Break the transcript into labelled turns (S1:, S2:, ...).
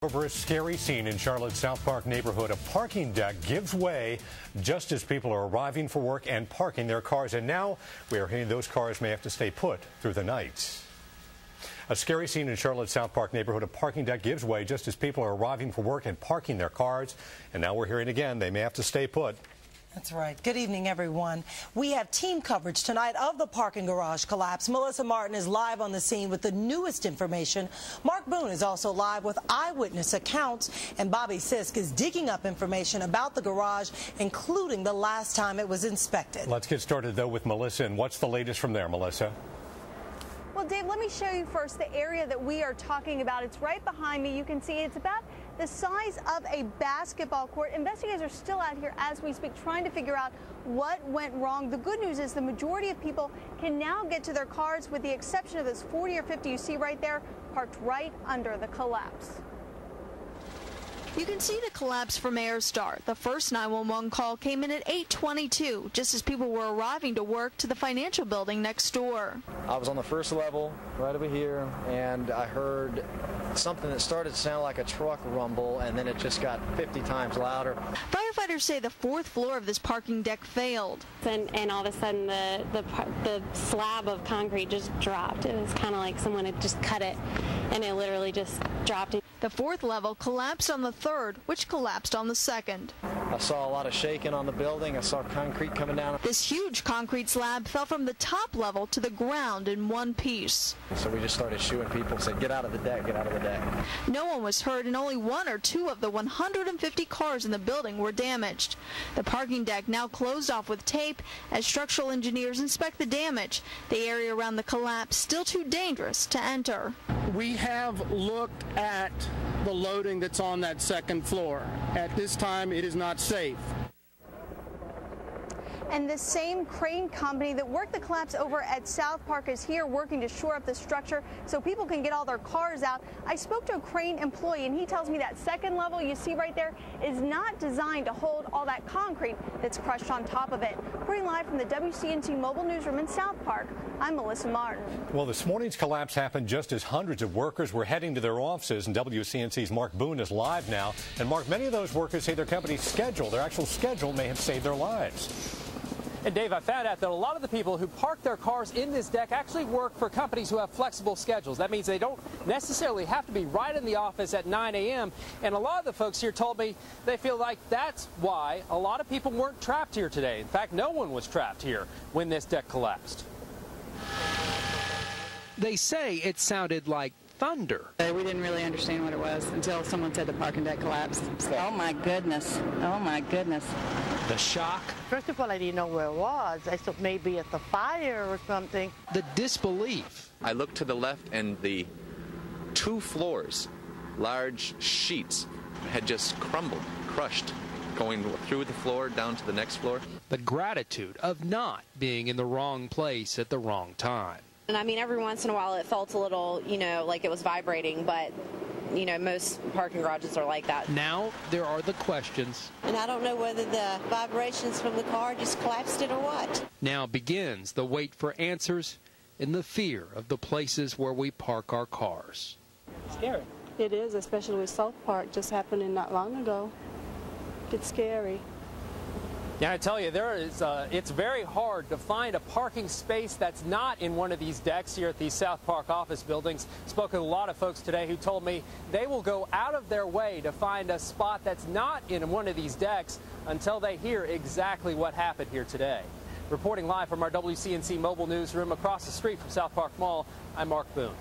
S1: Over a scary scene in Charlotte's SoutPark neighborhood. A parking deck gives way just as people are arriving for work and parking their cars. And now we are hearing those cars may have to stay put through the night. A scary scene in Charlotte's SoutPark neighborhood. A parking deck gives way just as people are arriving for work and parking their cars. And now we're hearing again they may have to stay put.
S2: That's right. Good evening, everyone. We have team coverage tonight of the parking garage collapse. Melissa Martin is live on the scene with the newest information. Mark Boone is also live with eyewitness accounts. And Bobby Sisk is digging up information about the garage, including the last time it was inspected.
S1: Let's get started, though, with Melissa. And what's the latest from there, Melissa?
S3: Well, Dave, let me show you first the area that we are talking about. It's right behind me. You can see it's about the size of a basketball court. Investigators are still out here as we speak trying to figure out what went wrong. The good news is the majority of people can now get to their cars with the exception of this 40 or 50 you see right there parked right under the collapse.
S4: You can see the collapse from Air Star. The first 911 call came in at 8:22, just as people were arriving to work to the financial building next door.
S5: I was on the first level, right over here, and I heard something that started to sound like a truck rumble, and then it just got 50 times louder.
S4: Firefighters say the fourth floor of this parking deck failed.
S6: And all of a sudden, the slab of concrete just dropped. It was kind of like someone had just cut it, and it literally just dropped.
S4: The fourth level collapsed on the third, which collapsed on the second.
S5: I saw a lot of shaking on the building. I saw concrete coming down.
S4: This huge concrete slab fell from the top level to the ground in one piece.
S5: So we just started shooing people, said, get out of the deck, get out of the deck.
S4: No one was hurt, and only one or two of the 150 cars in the building were damaged. The parking deck now closed off with tape as structural engineers inspect the damage. The area around the collapse still too dangerous to enter.
S7: We have looked at the loading that's on that second floor. At this time, it is not safe.
S3: And the same crane company that worked the collapse over at SoutPark is here working to shore up the structure so people can get all their cars out. I spoke to a crane employee, and he tells me that second level you see right there is not designed to hold all that concrete that's crushed on top of it. Reporting live from the Wcnc mobile newsroom in SoutPark, I'm Melissa Martin.
S1: Well, this morning's collapse happened just as hundreds of workers were heading to their offices, and WCNC's Mark Boone is live now. And Mark, many of those workers say their company's schedule, their actual schedule, may have saved their lives.
S8: And Dave, I found out that a lot of the people who park their cars in this deck actually work for companies who have flexible schedules. That means they don't necessarily have to be right in the office at 9 a.m. And a lot of the folks here told me they feel like that's why a lot of people weren't trapped here today. In fact, no one was trapped here when this deck collapsed.
S9: They say it sounded like thunder.
S10: We didn't really understand what it was until someone said the parking deck collapsed. Oh my goodness. Oh my goodness.
S9: The shock.
S11: First of all, I didn't know where it was. I thought maybe it's a fire or something.
S9: The disbelief.
S12: I looked to the left and the 2 floors, large sheets, had just crumbled, crushed, going through the floor down to the next floor.
S9: The gratitude of not being in the wrong place at the wrong time.
S6: And I mean, every once in a while it felt a little, like it was vibrating, but, most parking garages are like that.
S9: Now there are the questions.
S13: And I don't know whether the vibrations from the car just collapsed it or what.
S9: Now begins the wait for answers and the fear of the places where we park our cars.
S11: Scary. It is, especially with SoutPark just happening not long ago. It's scary.
S8: Yeah, I tell you, it's very hard to find a parking space that's not in one of these decks here at these SoutPark office buildings. Spoke with a lot of folks today who told me they will go out of their way to find a spot that's not in one of these decks until they hear exactly what happened here today. Reporting live from our WCNC mobile newsroom across the street from SoutPark Mall, I'm Mark Boone.